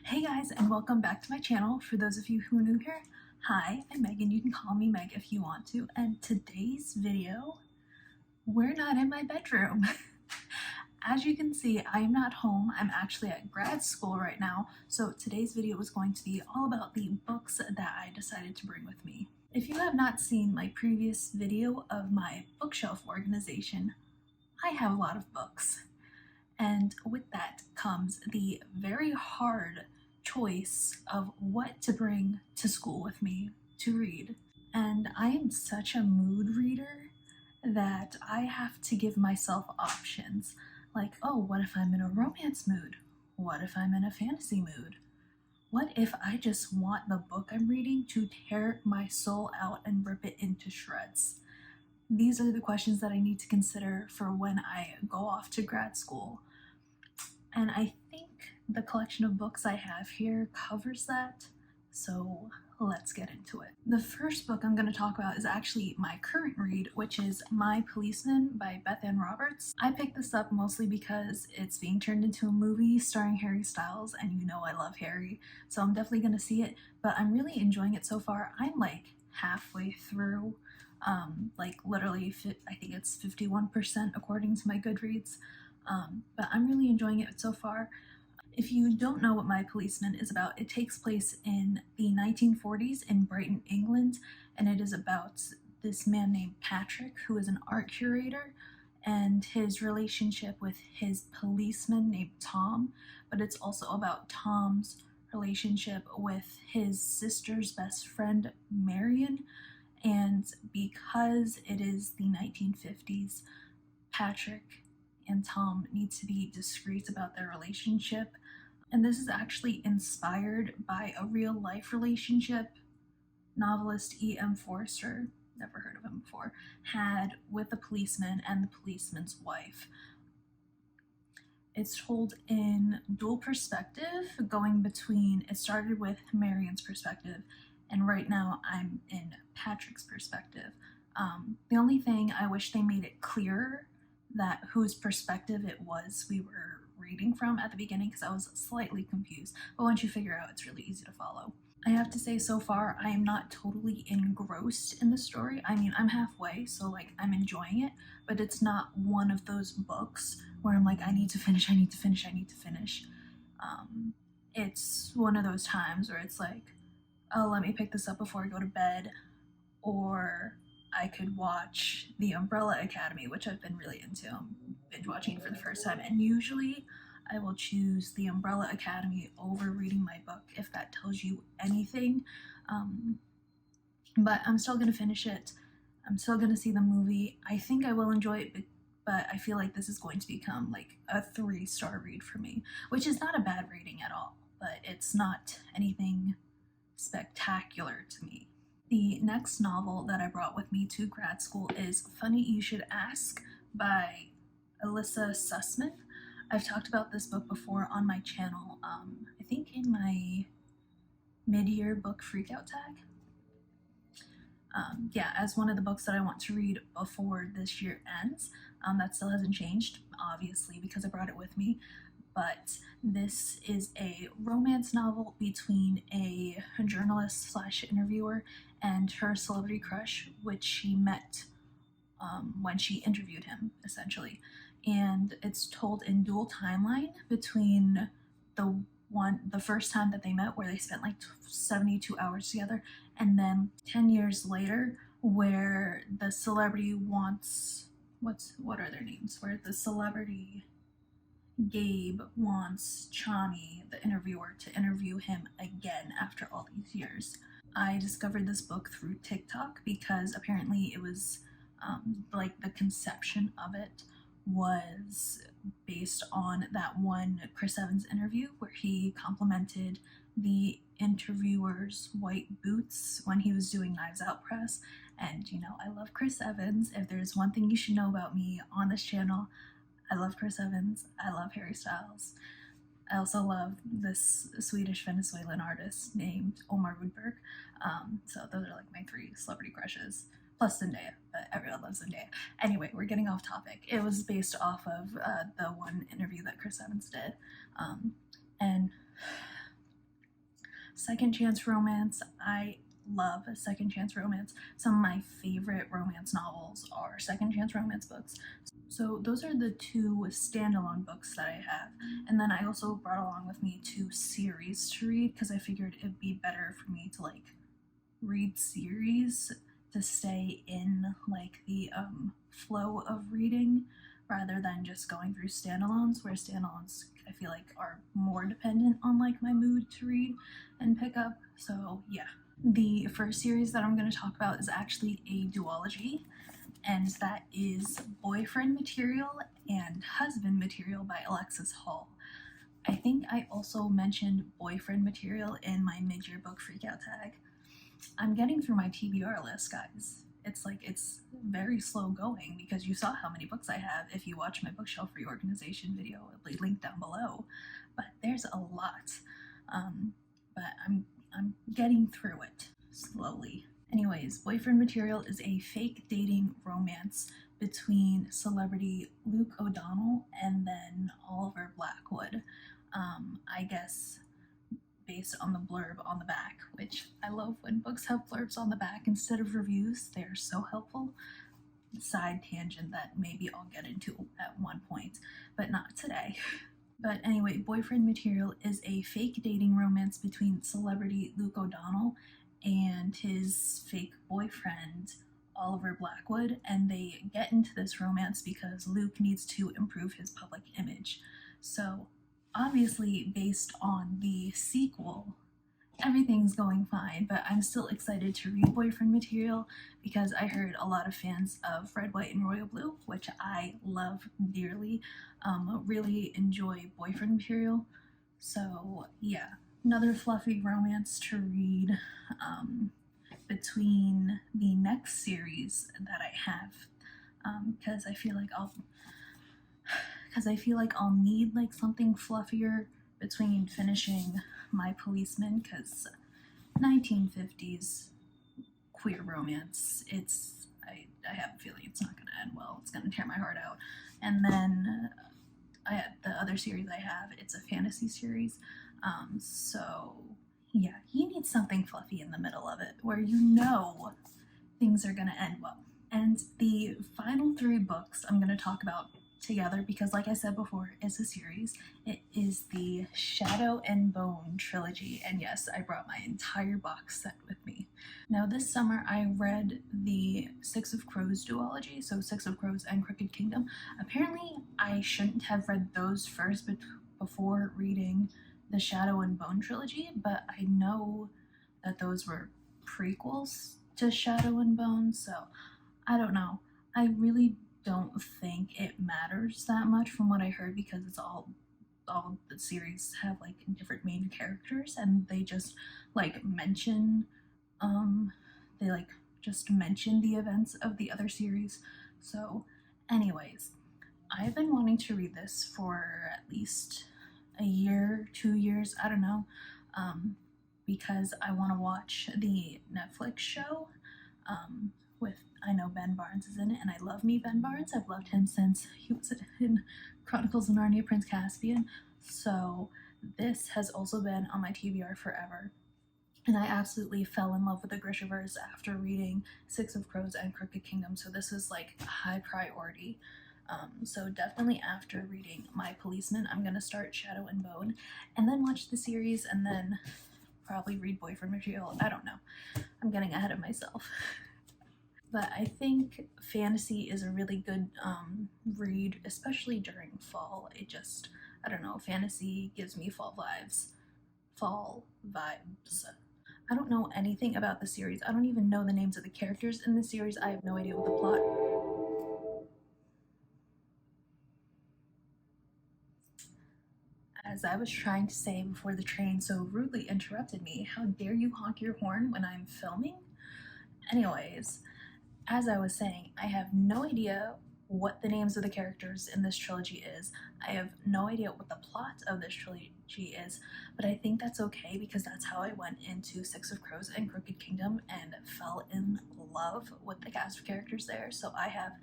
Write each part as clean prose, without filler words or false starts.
Hey guys, and welcome back to my channel. For those of you who are new here, hi, I'm Megan. You can call me Meg if you want to. And today's video, we're not in my bedroom. As you can see, I am not home. I'm actually at grad school right now. So today's video is going to be all about the books that I decided to bring with me. If you have not seen my previous video of my bookshelf organization, I have a lot of books. And with that comes the very hard choice of what to bring to school with me to read. And I am such a mood reader that I have to give myself options. Like, oh, what if I'm in a romance mood? What if I'm in a fantasy mood? What if I just want the book I'm reading to tear my soul out and rip it into shreds? These are the questions that I need to consider for when I go off to grad school. And I think the collection of books I have here covers that, so let's get into it. The first book I'm going to talk about is actually my current read, which is My Policeman by Beth Ann Roberts. I picked this up mostly because it's being turned into a movie starring Harry Styles, and you know I love Harry, so I'm definitely going to see it, but I'm really enjoying it so far. I'm like halfway through, like literally, I think it's 51% according to my Goodreads. But I'm really enjoying it so far. If you don't know what My Policeman is about, it takes place in the 1940s in Brighton, England, and it is about this man named Patrick, who is an art curator, and his relationship with his policeman named Tom, but it's also about Tom's relationship with his sister's best friend, Marion, and because it is the 1950s, Patrick and Tom need to be discreet about their relationship. And this is actually inspired by a real life relationship novelist E.M. Forster, never heard of him before, had with the policeman and the policeman's wife. It's told in dual perspective, going between, it started with Marion's perspective, and right now I'm in Patrick's perspective. The only thing I wish they made it clearer that whose perspective it was we were reading from at the beginning, because I was slightly confused, but once you figure out, it's really easy to follow. I have to say, so far I am not totally engrossed in the story. I mean, I'm halfway, so like I'm enjoying it, but it's not one of those books where I'm like, I need to finish. It's one of those times where it's like, oh, let me pick this up before I go to bed, or I could watch The Umbrella Academy, which I've been really into. I'm binge watching for the first time, and usually I will choose The Umbrella Academy over reading my book, if that tells you anything. But I'm still going to finish it. I'm still going to see the movie. I think I will enjoy it, but I feel like this is going to become like a 3-star read for me, which is not a bad rating at all, but it's not anything spectacular to me. The next novel that I brought with me to grad school is Funny You Should Ask by Alyssa Sussman. I've talked about this book before on my channel, I think in my mid-year book freakout tag. Yeah, as one of the books that I want to read before this year ends. That still hasn't changed, obviously, because I brought it with me. But this is a romance novel between a journalist slash interviewer and her celebrity crush, which she met when she interviewed him, essentially. And it's told in dual timeline between the first time that they met, where they spent like 72 hours together, and then 10 years later, where the celebrity wants, what are their names? Where the celebrity Gabe wants Chani, the interviewer, to interview him again after all these years. I discovered this book through TikTok because apparently it was like the conception of it was based on that one Chris Evans interview where he complimented the interviewer's white boots when he was doing Knives Out press. And you know, I love Chris Evans. If there's one thing you should know about me on this channel, I love Chris Evans. I love Harry Styles. I also love this Swedish Venezuelan artist named Omar Woodberg. So those are like my 3 celebrity crushes, plus Zendaya, but everyone loves Zendaya. Anyway, we're getting off topic. It was based off of the one interview that Chris Evans did. And second chance romance. I love second chance romance. Some of my favorite romance novels are second chance romance books. So those are the two standalone books that I have. And then I also brought along with me two series to read because I figured it'd be better for me to like read series to stay in like the flow of reading rather than just going through standalones, where standalones I feel like are more dependent on like my mood to read and pick up. So yeah. The first series that I'm going to talk about is actually a duology, and that is Boyfriend Material and Husband Material by Alexis Hall. I think I also mentioned Boyfriend Material in my mid-year book freakout tag. I'm getting through my TBR list, guys. It's very slow going because you saw how many books I have if you watch my bookshelf reorganization video. It'll be linked down below. But there's a lot. But I'm getting through it slowly. Anyways, Boyfriend Material is a fake dating romance between celebrity Luke O'Donnell and then Oliver Blackwood. I guess based on the blurb on the back, which I love when books have blurbs on the back instead of reviews. They're so helpful. Side tangent that maybe I'll get into at one point, but not today. But anyway, Boyfriend Material is a fake dating romance between celebrity Luke O'Donnell and his fake boyfriend, Oliver Blackwood, and they get into this romance because Luke needs to improve his public image. So, obviously, based on the sequel, everything's going fine, but I'm still excited to read Boyfriend Material because I heard a lot of fans of Red, White, and Royal Blue, which I love dearly, really enjoy Boyfriend Material. So, yeah, another fluffy romance to read between the next series that I have, because I feel like I'll need like something fluffier between finishing my Policeman, because 1950s queer romance, I have a feeling it's not going to end well. It's going to tear my heart out. And then the other series I have, it's a fantasy series. So yeah, you need something fluffy in the middle of it where you know things are going to end well. And the final three books I'm going to talk about together, because like I said before, it's a series. It is the Shadow and Bone trilogy, and yes, I brought my entire box set with me. Now this summer I read the Six of Crows duology, so Six of Crows and Crooked Kingdom. Apparently I shouldn't have read those first before reading the Shadow and Bone trilogy, but I know that those were prequels to Shadow and Bone, so I don't know. I really don't think it matters that much from what I heard, because it's all the series have like different main characters, and they just like mention the events of the other series. So anyways, I've been wanting to read this for at least a year, 2 years, I don't know, because I want to watch the Netflix show with, I know Ben Barnes is in it, and I love me Ben Barnes. I've loved him since he was in Chronicles of Narnia, Prince Caspian. So this has also been on my TBR forever. And I absolutely fell in love with the Grishaverse after reading Six of Crows and Crooked Kingdom. So this is like a high priority. So definitely after reading My Policeman, I'm going to start Shadow and Bone and then watch the series and then probably read Boyfriend Material. I don't know. I'm getting ahead of myself. But I think fantasy is a really good read, especially during fall. I don't know, fantasy gives me fall vibes. Fall vibes. I don't know anything about the series. I don't even know the names of the characters in the series. I have no idea what the plot. As I was trying to say before the train so rudely interrupted me, how dare you honk your horn when I'm filming? Anyways, as I was saying, I have no idea what the names of the characters in this trilogy is. I have no idea what the plot of this trilogy is, but I think that's okay because that's how I went into Six of Crows and Crooked Kingdom and fell in love with the cast of characters there. So I have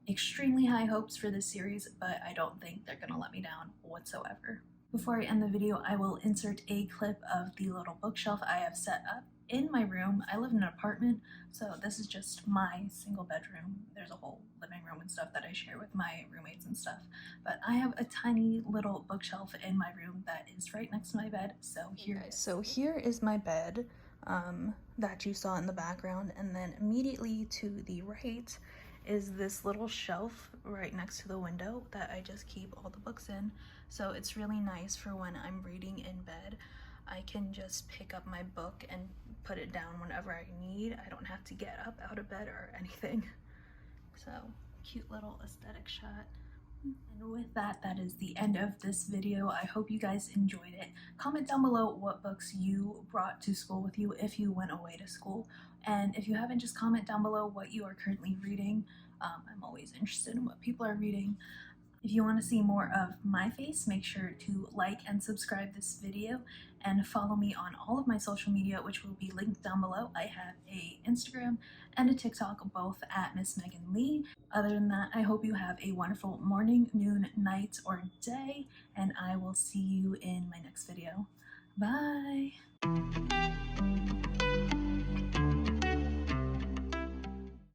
extremely high hopes for this series, but I don't think they're gonna let me down whatsoever. Before I end the video, I will insert a clip of the little bookshelf I have set up in my room. I live in an apartment, so this is just my single bedroom. There's a whole living room and stuff that I share with my roommates and stuff. But I have a tiny little bookshelf in my room that is right next to my bed, so here it is. So here is my bed that you saw in the background, and then immediately to the right is this little shelf right next to the window that I just keep all the books in. So it's really nice for when I'm reading in bed. I can just pick up my book and put it down whenever I need. I don't have to get up out of bed or anything. So cute little aesthetic shot. And with that, that is the end of this video. I hope you guys enjoyed it. Comment down below what books you brought to school with you if you went away to school. And if you haven't, just comment down below what you are currently reading. I'm always interested in what people are reading. If you want to see more of my face, make sure to like and subscribe this video and follow me on all of my social media, which will be linked down below. I have a Instagram and a TikTok, both at Miss Megan Lee. Other than that, I hope you have a wonderful morning, noon, night, or day, and I will see you in my next video. Bye!